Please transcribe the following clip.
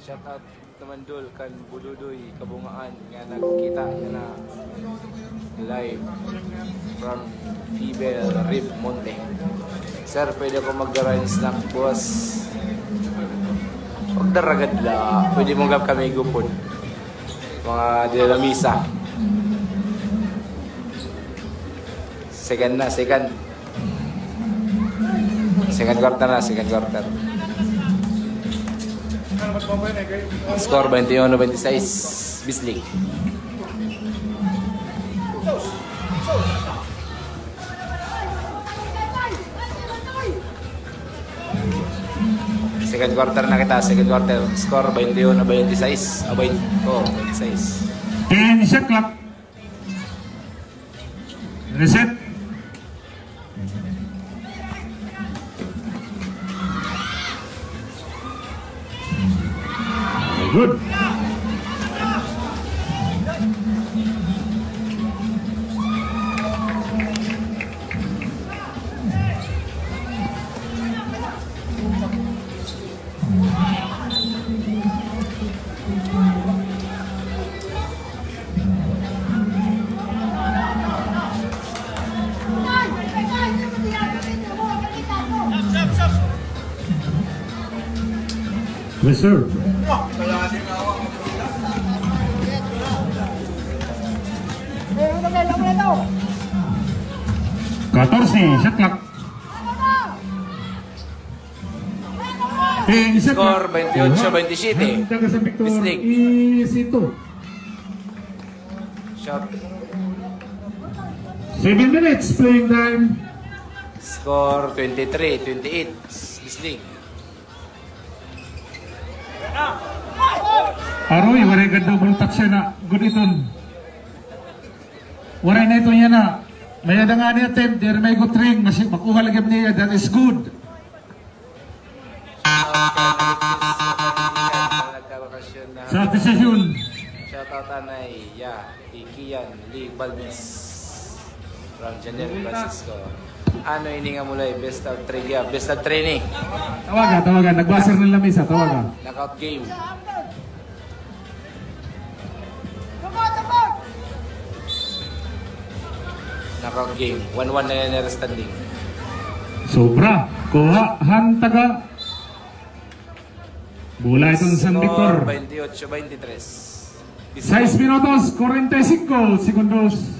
Shoutout naman dul kan Bududoy Kabungaan nga nagkita na live from Fibel Rib Monte. Sir, pwede ko mag-run snack, boss. Huwag daragad la. Pwede mong gab kami gupon. Mga dilamisa. Second na, second. Second quarter na, second quarter. Score 21-26. Bislig. Second quarter na kita, second quarter. Score 21-26. Abay, oh, 26. And shot clock. Reset. Good. Yes, sir. 14, shot clock. Score 28-27. Bislig. Isito. Shot. 7 minutes playing time. Score 23-28. Bislig. Aroy, waray ka double touch siya na. Good iton. Waray na ito niya na. May nga niya attempt, there may good ring. Makuha lagi niya, that is good. Sa atisasyon. Shoutout Anay, Ikian, Lee Balmis, from Janelle Francisco. Ano ini nga mula best of trivia, best of training. Tawagan. Nagbaser ng lamisa, tawagan. Knockout game. Knockout game. 1-1 na yan na standing. Sobra. Kuha, hantaga. Bola itong San Victor. 28-23. 6 minutos, 45 segundos.